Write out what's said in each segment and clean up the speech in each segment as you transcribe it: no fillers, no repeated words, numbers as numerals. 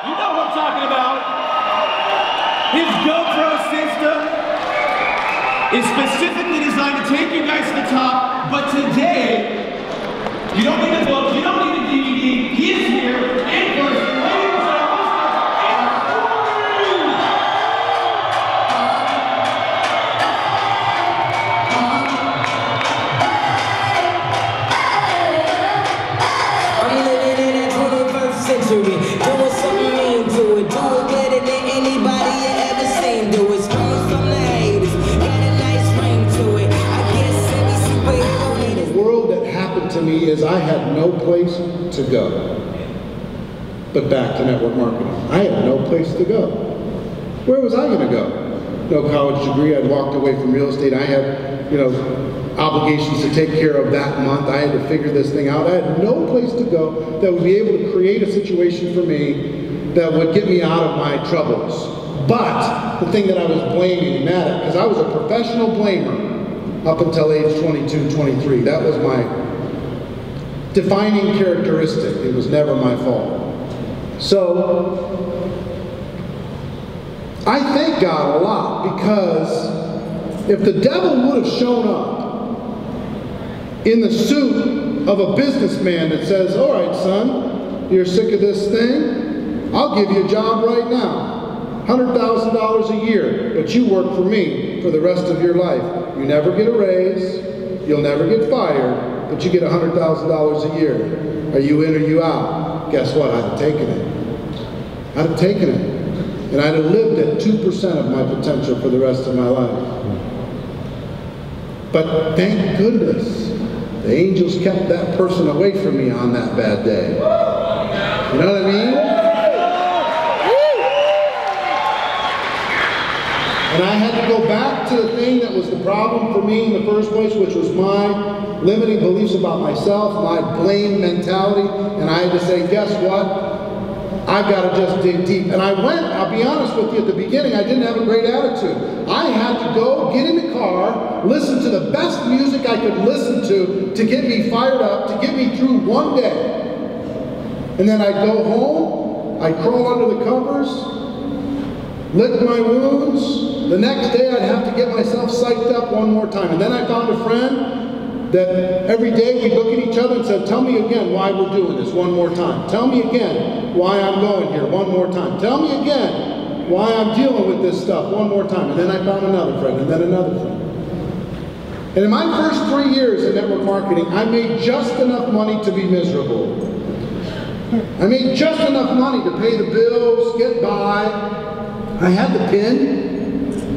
You know what I'm talking about. His GoPro system is specifically designed to take you guys to the top, but today, you don't need a book, you don't need a DVD, he is here in person. Is I had no place to go. But back to network marketing. I had no place to go. Where was I going to go? No college degree. I'd walked away from real estate. I had, obligations to take care of that month. I had to figure this thing out. I had no place to go that would be able to create a situation for me that would get me out of my troubles. But the thing that I was blaming and mad at, because I was a professional blamer up until age 22, 23. That was my defining characteristic. It was never my fault. So, I thank God a lot, because if the devil would have shown up in the suit of a businessman that says, all right, son, you're sick of this thing, I'll give you a job right now. $100,000 a year, but you work for me for the rest of your life. You never get a raise, you'll never get fired, but you get $100,000 a year. Are you in or you out? Guess what? I'd have taken it. I'd have taken it. And I'd have lived at 2% of my potential for the rest of my life. But thank goodness, the angels kept that person away from me on that bad day. You know what I mean? And I had to go back to the thing that was the problem for me in the first place, which was my limiting beliefs about myself, my blame mentality, and I had to say, guess what? I've got to just dig deep. And I went, I'll be honest with you, at the beginning, I didn't have a great attitude. I had to go, get in the car, listen to the best music I could listen to get me fired up, to get me through one day. And then I'd go home, I'd crawl under the covers, lick my wounds. The next day I'd have to get myself psyched up one more time. And then I found a friend that every day we'd look at each other and said, tell me again why we're doing this one more time. Tell me again why I'm going here one more time. Tell me again why I'm dealing with this stuff one more time. And then I found another friend, and then another friend. And in my first 3 years in network marketing, I made just enough money to be miserable. I made just enough money to pay the bills, get by. I had the pin.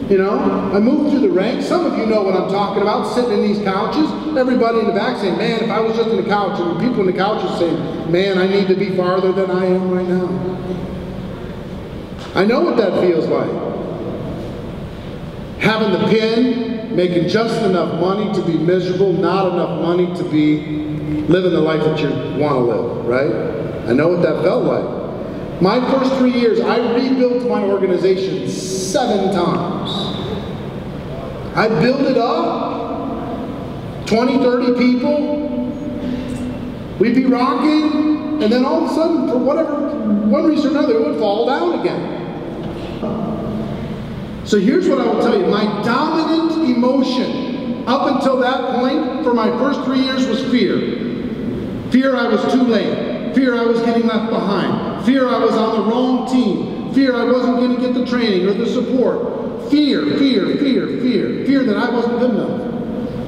I moved through the ranks. Some of you know what I'm talking about, sitting in these couches. Everybody in the back saying, man, if I was just in the couch, and people in the couches saying, man, I need to be farther than I am right now. I know what that feels like. Having the pin, making just enough money to be miserable, not enough money to be living the life that you want to live, right? I know what that felt like. My first 3 years, I rebuilt my organization 7 times. I built it up, 20, 30 people. We'd be rocking, and then all of a sudden, for one reason or another, it would fall down again. So here's what I will tell you. My dominant emotion up until that point for my first 3 years was fear. Fear I was too late. Fear I was getting left behind. Fear I was on the wrong team. Fear I wasn't going to get the training or the support. Fear, fear, fear, fear. Fear that I wasn't good enough.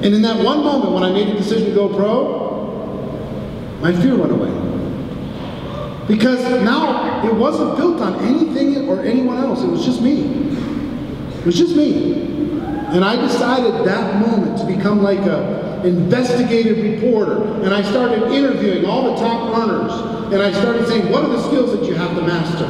And in that one moment when I made the decision to go pro, my fear went away. Because now it wasn't built on anything or anyone else. It was just me. It was just me. And I decided that moment to become like an investigative reporter. And I started interviewing all the top earners. And I started saying, what are the skills that you have to master?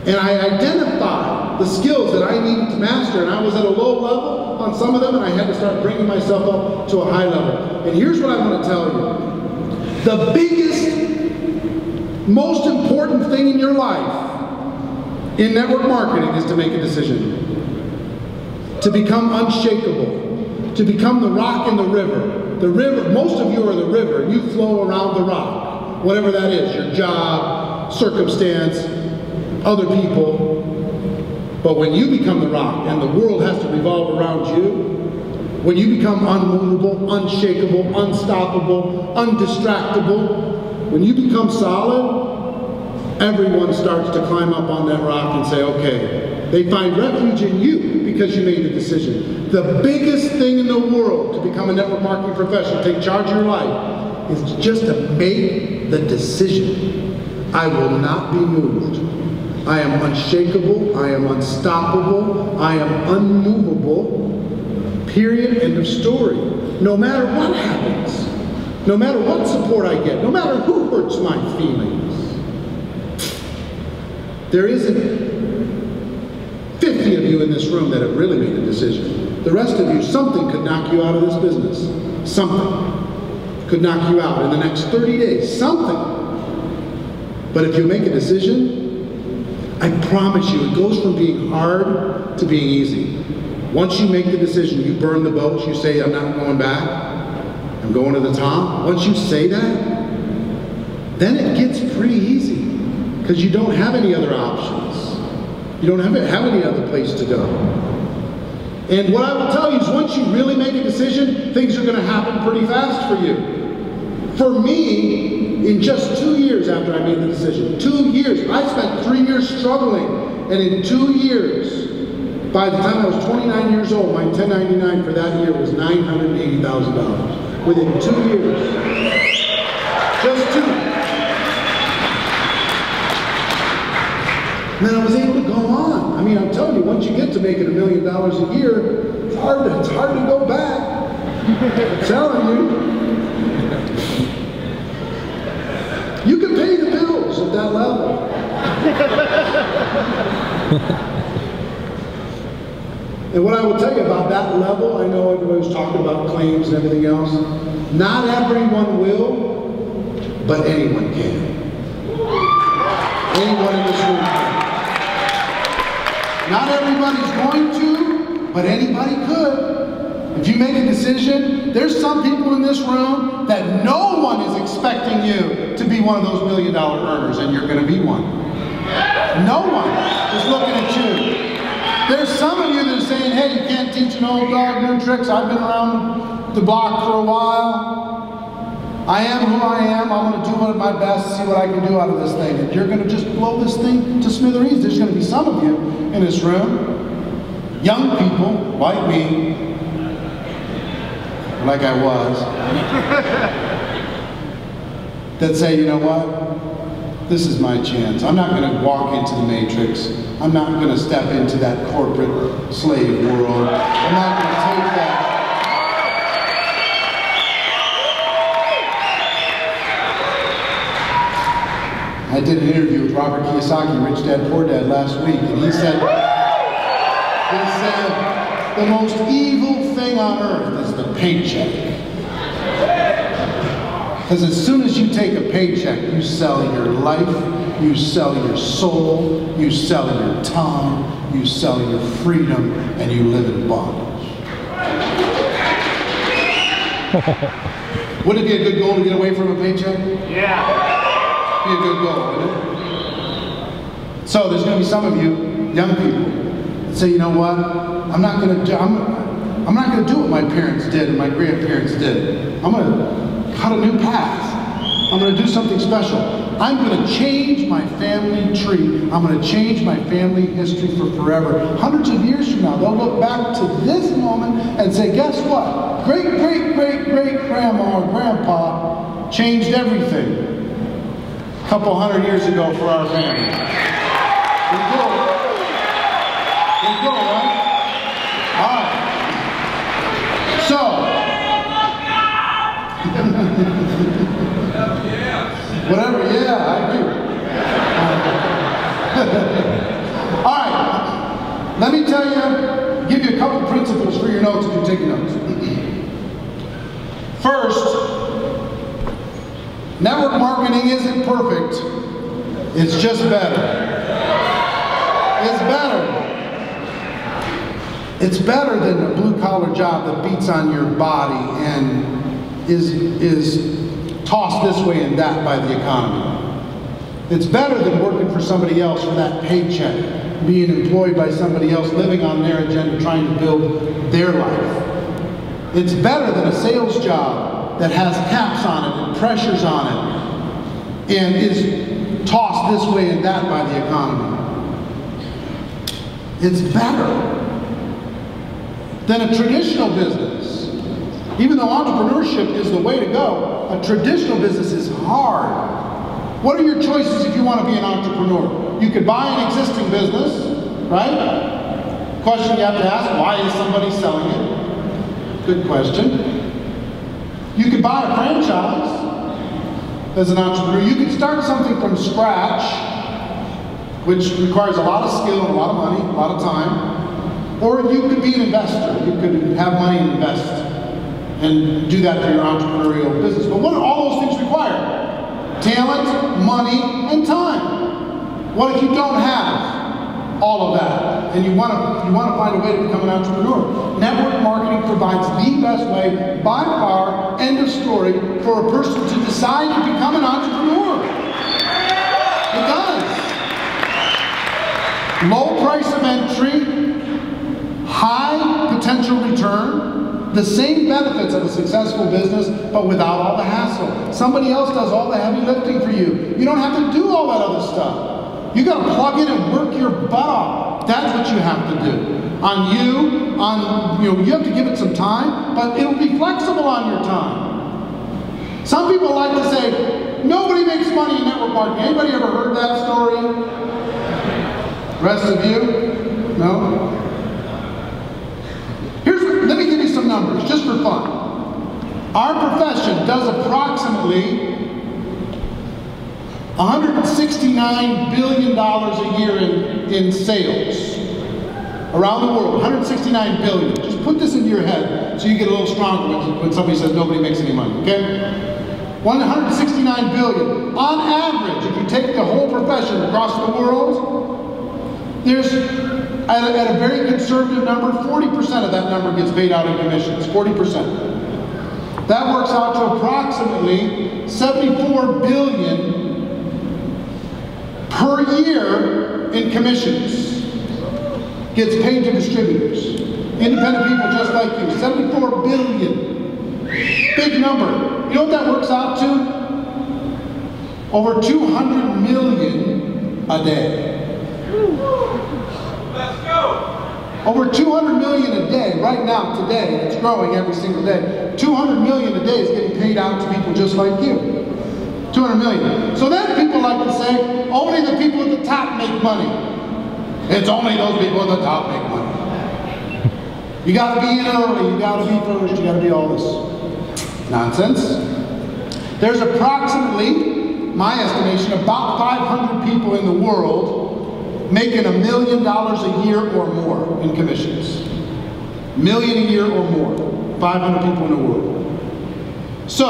And I identified the skills that I needed to master. And I was at a low level on some of them, and I had to start bringing myself up to a high level. And here's what I want to tell you. The biggest, most important thing in your life in network marketing is to make a decision. To become unshakable. To become the rock in the river. The river, most of you are the river, and you flow around the rock. Whatever that is, your job, circumstance, other people. But when you become the rock and the world has to revolve around you, when you become unmovable, unshakable, unstoppable, undistractable, when you become solid, everyone starts to climb up on that rock and say, okay, they find refuge in you because you made the decision. The biggest thing in the world to become a network marketing professional, take charge of your life, is just to make the decision. I will not be moved. I am unshakable, I am unstoppable, I am unmovable. Period, end of story. No matter what happens, no matter what support I get, no matter who hurts my feelings, there isn't 50 of you in this room that have really made a decision. The rest of you, something could knock you out of this business. Something could knock you out in the next 30 days. Something. But if you make a decision, I promise you, it goes from being hard to being easy. Once you make the decision, you burn the boats, you say, I'm not going back, I'm going to the top. Once you say that, then it gets pretty easy because you don't have any other options. You don't have any other place to go. And what I will tell you is once you really make a decision, things are going to happen pretty fast for you. For me, in just 2 years after I made the decision, 2 years, I spent 3 years struggling, and in 2 years, by the time I was 29 years old, my 1099 for that year was $980,000. Within 2 years. Just 2. And then I was able to go on. I mean, I'm telling you, once you get to making $1 million a year, it's hard to go back. I'm telling you. You can pay the bills at that level. And what I will tell you about that level, I know everybody's talking about claims and everything else. Not everyone will, but anyone can. Anyone in this room can. Not everybody's going to, but anybody could. If you make a decision, there's some people in this room that no one is expecting you to be one of those $1 million earners, and you're going to be one. No one is looking at you. There's some of you that are saying, hey, you can't teach an old dog new tricks. I've been around the block for a while. I am who I am. I'm going to do my best to see what I can do out of this thing. And you're going to just blow this thing to smithereens. There's going to be some of you in this room, young people like me, like I was, that say, you know what? This is my chance. I'm not going to walk into the matrix. I'm not going to step into that corporate slave world. I'm not going to take that. I did an interview with Robert Kiyosaki, Rich Dad, Poor Dad, last week, and he said, the most evil thing on earth is the paycheck. Because as soon as you take a paycheck, you sell your life, you sell your soul, you sell your time, you sell your freedom, and you live in bondage. Wouldn't it be a good goal to get away from a paycheck? Yeah. Be a good goal, wouldn't it? So there's going to be some of you, young people, that say, you know what? I'm not going to do what my parents did and my grandparents did. I'm going to cut a new path. I'm going to do something special. I'm going to change my family tree. I'm going to change my family history for forever. Hundreds of years from now, they'll look back to this moment and say, guess what? Great, great, great, great grandma or grandpa changed everything a couple hundred years ago for our family. We go. We go, right? All right. So, whatever, yeah, I agree. All right, let me tell you, give you a couple principles for your notes if you're taking notes. First, network marketing isn't perfect, it's just better. It's better. It's better than a blue-collar job that beats on your body and is tossed this way and that by the economy. It's better than working for somebody else for that paycheck, being employed by somebody else, living on their agenda, trying to build their life. It's better than a sales job that has caps on it and pressures on it and is tossed this way and that by the economy. It's better than a traditional business. Even though entrepreneurship is the way to go, a traditional business is hard. What are your choices if you want to be an entrepreneur? You could buy an existing business, right? Question you have to ask, why is somebody selling it? Good question. You could buy a franchise as an entrepreneur. You could start something from scratch, which requires a lot of skill, and a lot of money, a lot of time. Or you could be an investor. You could have money and invest and do that for your entrepreneurial business. But what do all those things require? Talent, money, and time. What if you don't have all of that and you want to find a way to become an entrepreneur? Network marketing provides the best way, by far, end of story, for a person to decide to become an entrepreneur. It does. Low price of entry, high potential return, the same benefits of a successful business, but without all the hassle. Somebody else does all the heavy lifting for you. You don't have to do all that other stuff. You got to plug in and work your butt off. That's what you have to do. You have to give it some time, but it'll be flexible on your time. Some people like to say, nobody makes money in network marketing. Anybody ever heard that story? Rest of you? No? Let me give you some numbers, just for fun. Our profession does approximately $169 billion a year in sales around the world. $169 billion. Just put this into your head so you get a little stronger when somebody says nobody makes any money, okay? $169 billion. On average, if you take the whole profession across the world, there's, at a very conservative number, 40% of that number gets paid out in commissions. 40%. That works out to approximately $74 billion per year in commissions. Gets paid to distributors. Independent people just like you. $74 billion. Big number. You know what that works out to? Over 200 million a day. Let's go. Over 200 million a day, right now, today, it's growing every single day. 200 million a day is getting paid out to people just like you. 200 million. So then people like to say, only the people at the top make money. It's only those people at the top make money. You gotta be in early, you gotta be first, you gotta be all this nonsense. There's approximately, my estimation, about 500 people in the world making $1 million a year or more in commissions. $1 million a year or more. 500 people in the world. So,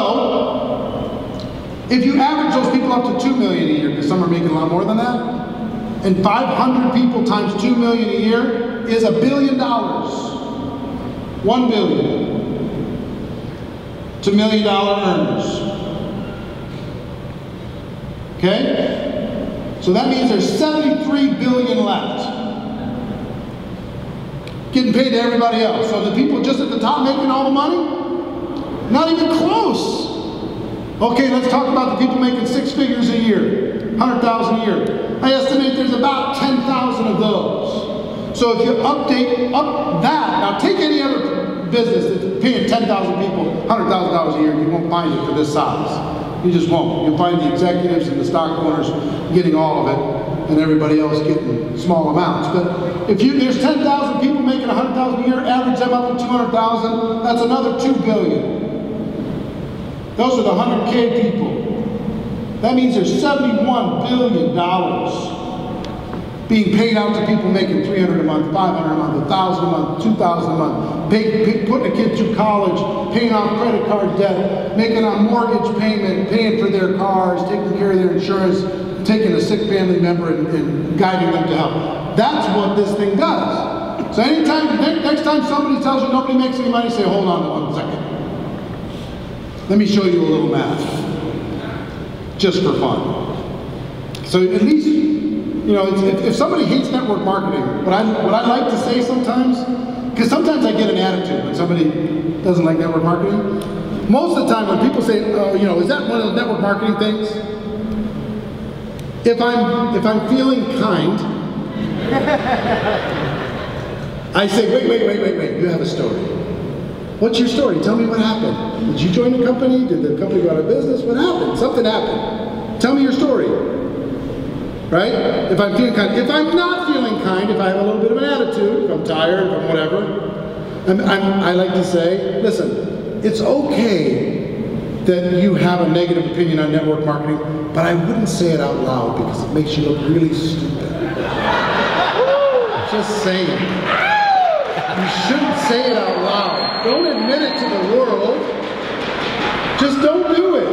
if you average those people up to $2 million a year, because some are making a lot more than that, and 500 people times $2 million a year is $1 billion. $1 billion to $1 million earners. Okay? So that means there's $73 billion left. Getting paid to everybody else. So the people just at the top making all the money? Not even close. Okay, let's talk about the people making 6 figures a year. 100,000 a year. I estimate there's about 10,000 of those. So if you update that, now take any other business that's paying 10,000 people $100,000 a year, you won't find it for this size. You just won't. You'll find the executives and the stock owners getting all of it, and everybody else getting small amounts. But if there's 10,000 people making 100,000 a year, average them up to 200,000, that's another $2 billion. Those are the 100K people. That means there's $71 billion being paid out to people making $300 a month, $500 a month, $1,000 a month, $2,000 a month, putting a kid through college, paying off credit card debt, making a mortgage payment, paying for their cars, taking care of their insurance, taking a sick family member and guiding them to health. That's what this thing does. So anytime, next time somebody tells you nobody makes any money, say, hold on to 1 second. Let me show you a little math, just for fun. So at least, you know, if somebody hates network marketing, what I like to say sometimes, because sometimes I get an attitude when somebody doesn't like network marketing. Most of the time when people say, oh, you know, is that one of those network marketing things? If I'm feeling kind, I say, wait, you have a story. What's your story? Tell me what happened. Did you join the company? Did the company go out of business? What happened? Something happened. Tell me your story. Right? If I'm feeling kind. If I'm not feeling kind, if I have a little bit of an attitude, if I'm tired, if I'm whatever, I like to say, listen, it's okay that you have a negative opinion on network marketing, but I wouldn't say it out loud because it makes you look really stupid. Just saying. You shouldn't say it out loud. Don't admit it to the world. Just don't do it.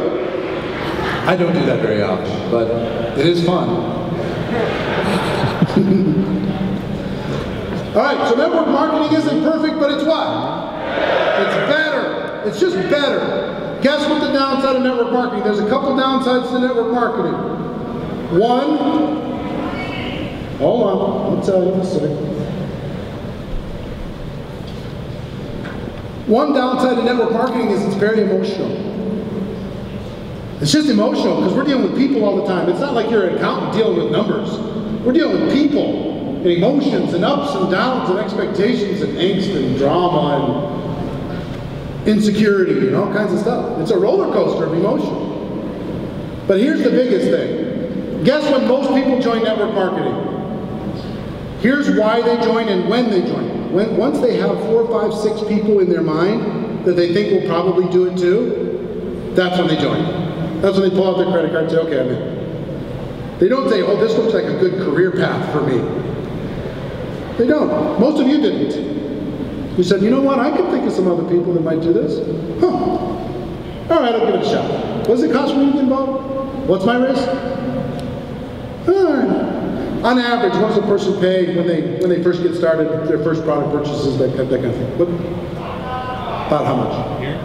I don't do that very often, but it is fun. All right, so network marketing isn't perfect, but it's what? It's better. It's just better. Guess what the downside of network marketing? There's a couple downsides to network marketing. One, hold on, I'll tell you in a second. One downside of network marketing is it's very emotional. It's just emotional because we're dealing with people all the time. It's not like you're an accountant dealing with numbers. We're dealing with people and emotions and ups and downs and expectations and angst and drama and insecurity and all kinds of stuff. It's a roller coaster of emotion. But here's the biggest thing. Guess when most people join network marketing? Here's why they join and when they join. Once they have 4, 5, 6 people in their mind that they think will probably do it too, that's when they join. That's when they pull out their credit card and say, okay, I'm in. They don't say, oh, this looks like a good career path for me. They don't. Most of you didn't. You said, you know what, I can think of some other people that might do this. Huh. All right, I'll give it a shot. What does it cost for me to get involved? What's my risk? All right. On average, what does a person pay when they first get started, their first product purchases, that kind of thing? What? About how much? Here?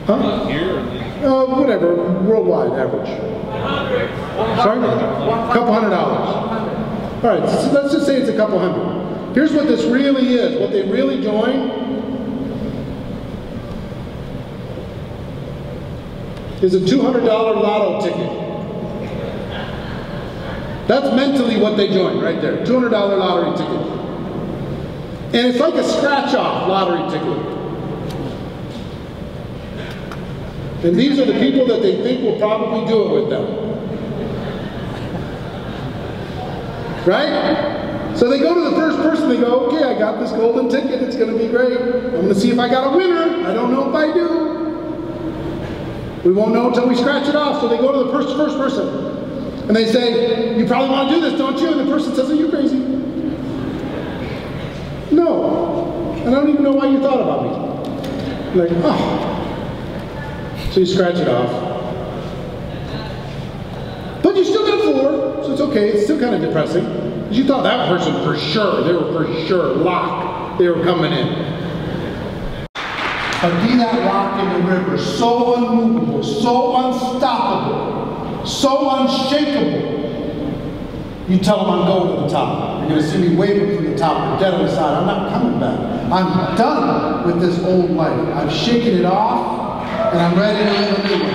Huh? Here? Whatever, worldwide average. Sorry? $200. All right, so let's just say it's a couple hundred. Here's what this really is. What they really join is a $200 lotto ticket. That's mentally what they join right there. $200 lottery ticket. And it's like a scratch-off lottery ticket. And these are the people that they think will probably do it with them. Right? So they go to the first person, they go, okay, I got this golden ticket, it's going to be great. I'm going to see if I got a winner. I don't know if I do. We won't know until we scratch it off. So they go to the first person. And they say, you probably want to do this, don't you? And the person says, are you crazy? No. And I don't even know why you thought about me. Like, oh. So you scratch it off. But you still got 4, so it's okay. It's still kind of depressing. Because you thought that person for sure, they were for sure locked. They were coming in. But be that rock in the river, so unmovable, so unstoppable, so unshakable. You tell them I'm going to the top. You're going to see me waving from the top, or dead on the side. I'm not coming back. I'm done with this old life. I've shaken it off. And I'm ready to live a new one.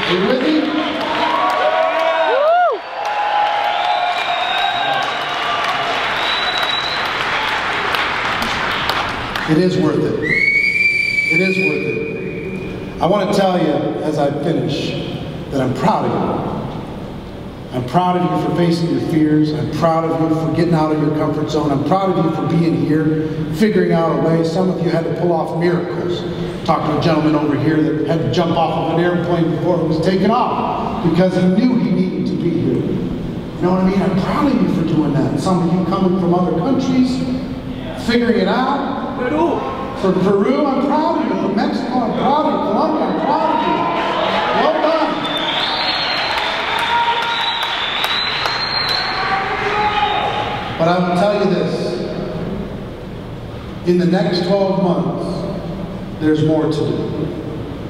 Are you with me? It is worth it. It is worth it. I want to tell you, as I finish, that I'm proud of you. I'm proud of you for facing your fears. I'm proud of you for getting out of your comfort zone. I'm proud of you for being here, figuring out a way. Some of you had to pull off miracles. Talked to a gentleman over here that had to jump off of an airplane before it was taken off because he knew he needed to be here. You know what I mean? I'm proud of you for doing that. Some of you coming from other countries, figuring it out. For Peru, I'm proud of you. For Mexico, I'm proud of you. Colombia, I'm proud of you. Well done. But I will tell you this. In the next 12 months, there's more to do.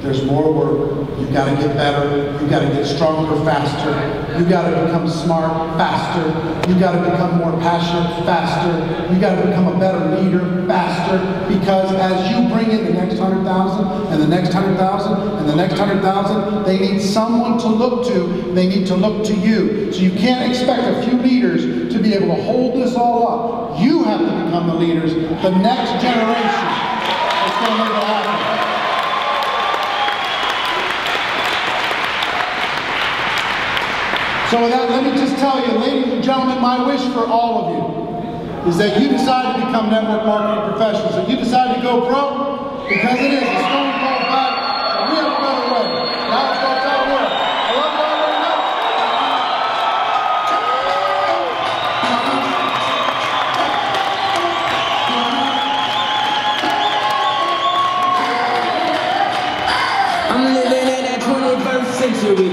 There's more work. You got to get better. You got to get stronger faster. You got to become smart faster. You got to become more passionate faster. You got to become a better leader faster. Because as you bring in the next 100,000 and the next 100,000 and the next 100,000, they need someone to look to. They need to look to you. So you can't expect a few leaders to be able to hold this all up. You have to become the leaders. The next generation is going to make it happen. So with that, let me just tell you, ladies and gentlemen, my wish for all of you is that you decide to become network marketing professionals, that you decide to go pro, because it is a stone cold fact, so we have a better way. Now let's go tell the world. I love you all very much. I'm living in that 21st century.